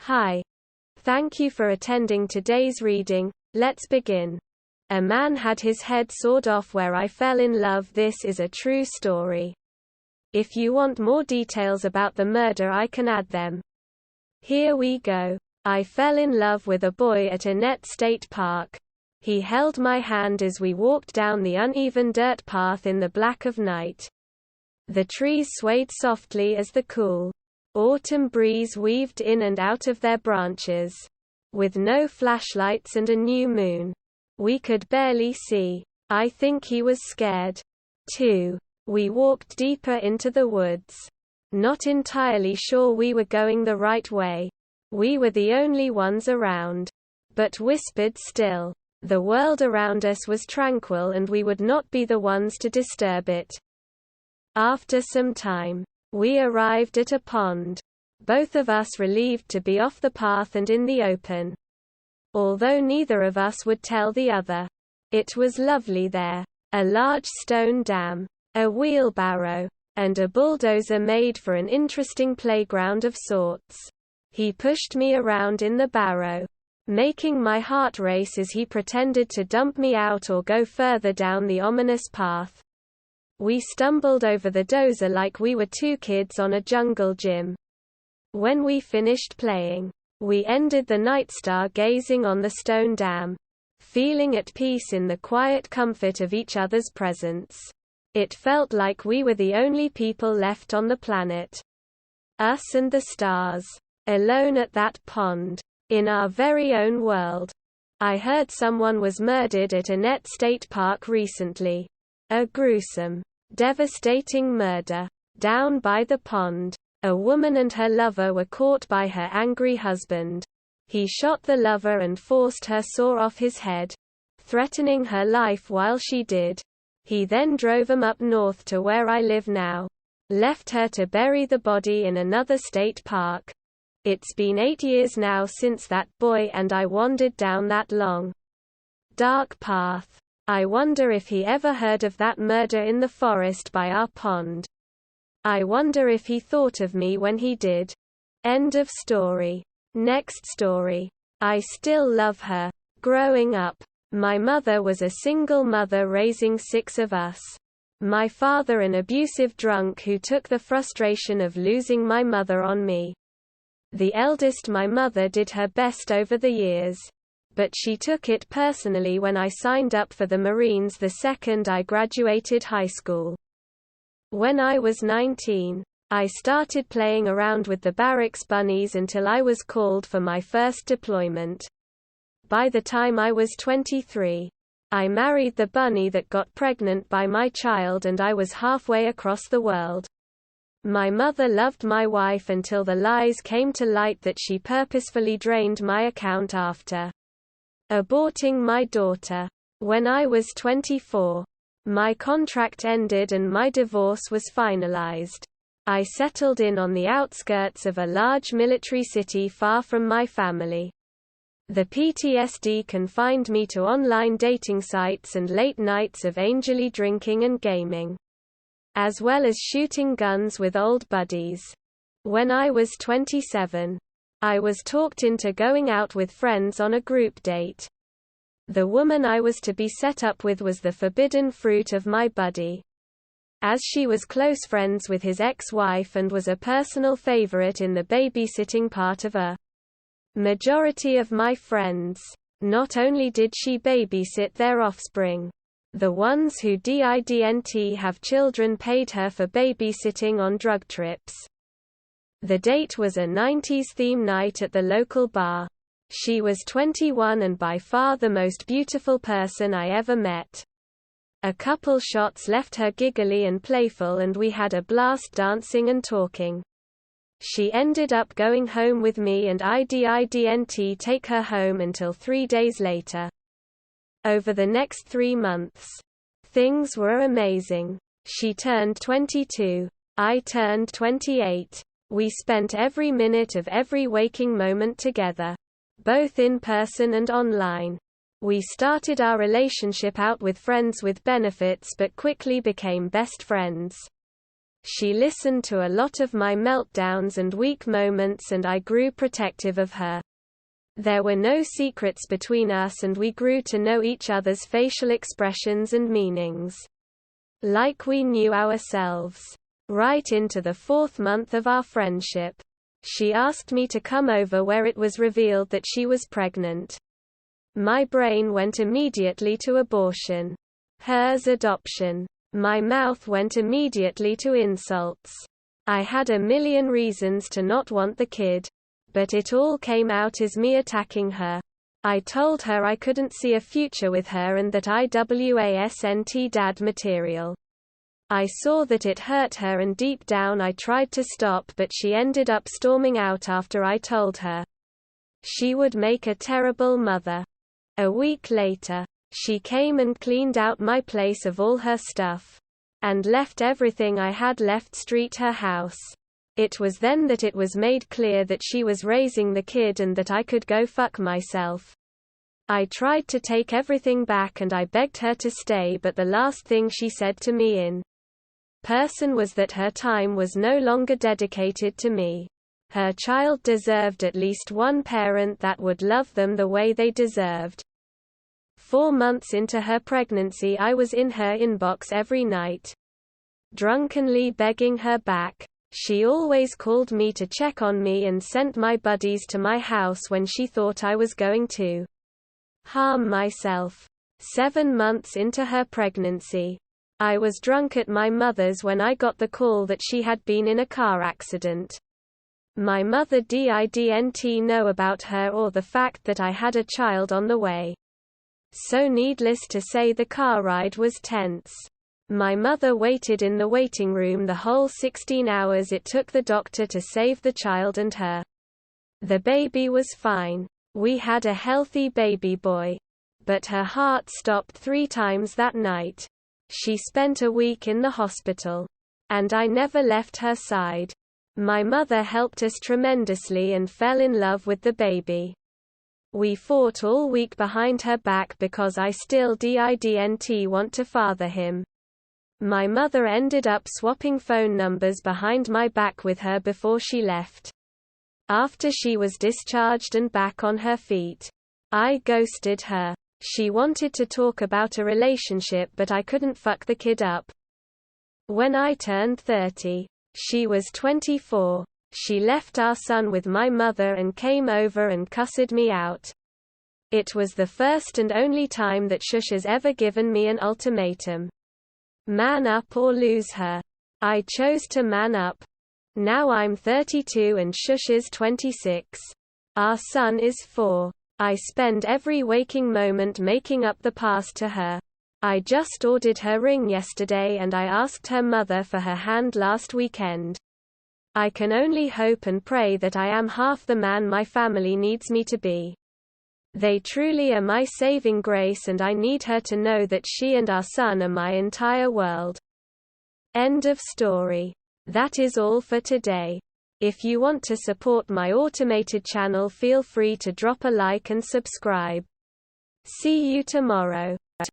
Hi. Thank you for attending today's reading. Let's begin. A man had his head sawed off where I fell in love. This is a true story. If you want more details about the murder, I can add them. Here we go. I fell in love with a boy at Annette State Park. He held my hand as we walked down the uneven dirt path in the black of night. The trees swayed softly as the cool autumn breeze weaved in and out of their branches. With no flashlights and a new moon, we could barely see. I think he was scared, too. We walked deeper into the woods. Not entirely sure we were going the right way. We were the only ones around. But whispered still. The world around us was tranquil and we would not be the ones to disturb it. After some time, we arrived at a pond. Both of us relieved to be off the path and in the open. Although neither of us would tell the other. It was lovely there. A large stone dam, a wheelbarrow, and a bulldozer made for an interesting playground of sorts. He pushed me around in the barrow, making my heart race as he pretended to dump me out or go further down the ominous path. We stumbled over the dozer like we were two kids on a jungle gym. When we finished playing, we ended the night stargazing on the stone dam, feeling at peace in the quiet comfort of each other's presence. It felt like we were the only people left on the planet. Us and the stars. Alone at that pond. In our very own world. I heard someone was murdered at Annette State Park recently. A gruesome, devastating murder. Down by the pond, a woman and her lover were caught by her angry husband. He shot the lover and forced her saw off his head, threatening her life while she did. He then drove him up north to where I live now. Left her to bury the body in another state park. It's been 8 years now since that boy and I wandered down that long, dark path. I wonder if he ever heard of that murder in the forest by our pond. I wonder if he thought of me when he did. End of story. Next story. I still love her. Growing up, my mother was a single mother raising 6 of us. My father an abusive drunk who took the frustration of losing my mother on me. The eldest, my mother did her best over the years. But she took it personally when I signed up for the Marines the second I graduated high school. When I was 19, I started playing around with the barracks bunnies until I was called for my first deployment. By the time I was 23, I married the bunny that got pregnant by my child and I was halfway across the world. My mother loved my wife until the lies came to light that she purposefully drained my account after aborting my daughter. When I was 24, my contract ended and my divorce was finalized. I settled in on the outskirts of a large military city far from my family. The PTSD confined me to online dating sites and late nights of angrily drinking and gaming, as well as shooting guns with old buddies. When I was 27, I was talked into going out with friends on a group date. The woman I was to be set up with was the forbidden fruit of my buddy. As she was close friends with his ex-wife and was a personal favorite in the babysitting part of a majority of my friends. Not only did she babysit their offspring, the ones who didn't have children paid her for babysitting on drug trips. The date was a 90s theme night at the local bar. She was 21 and by far the most beautiful person I ever met. A couple shots left her giggly and playful and we had a blast dancing and talking. She ended up going home with me and I didn't take her home until 3 days later. Over the next 3 months, things were amazing. She turned 22. I turned 28. We spent every minute of every waking moment together, both in person and online. We started our relationship out with friends with benefits but quickly became best friends. She listened to a lot of my meltdowns and weak moments, and I grew protective of her. There were no secrets between us, and we grew to know each other's facial expressions and meanings. Like we knew ourselves. Right into the 4th month of our friendship, she asked me to come over, where it was revealed that she was pregnant. My brain went immediately to abortion. Hers adoption. My mouth went immediately to insults. I had a million reasons to not want the kid, but it all came out as me attacking her. I told her I couldn't see a future with her and that I wasn't dad material. I saw that it hurt her, and deep down I tried to stop, but she ended up storming out after I told her. She would make a terrible mother. A week later, she came and cleaned out my place of all her stuff. And left everything I had left street her house. It was then that it was made clear that she was raising the kid and that I could go fuck myself. I tried to take everything back and I begged her to stay, but the last thing she said to me in person was that her time was no longer dedicated to me. Her child deserved at least one parent that would love them the way they deserved. 4 months into her pregnancy, I was in her inbox every night, drunkenly begging her back. She always called me to check on me and sent my buddies to my house when she thought I was going to harm myself. 7 months into her pregnancy, I was drunk at my mother's when I got the call that she had been in a car accident. My mother didn't know about her or the fact that I had a child on the way. So needless to say, the car ride was tense. My mother waited in the waiting room the whole 16 hours it took the doctor to save the child and her. The baby was fine. We had a healthy baby boy. But her heart stopped 3 times that night. She spent a week in the hospital. And I never left her side. My mother helped us tremendously and fell in love with the baby. We fought all week behind her back because I still didn't want to father him. My mother ended up swapping phone numbers behind my back with her before she left. After she was discharged and back on her feet, I ghosted her. She wanted to talk about a relationship, but I couldn't fuck the kid up. When I turned 30, she was 24. She left our son with my mother and came over and cussed me out. It was the first and only time that Shush has ever given me an ultimatum. Man up or lose her. I chose to man up. Now I'm 32 and Shush is 26. Our son is 4. I spend every waking moment making up the past to her. I just ordered her ring yesterday and I asked her mother for her hand last weekend. I can only hope and pray that I am half the man my family needs me to be. They truly are my saving grace, and I need her to know that she and our son are my entire world. End of story. That is all for today. If you want to support my automated channel, feel free to drop a like and subscribe. See you tomorrow.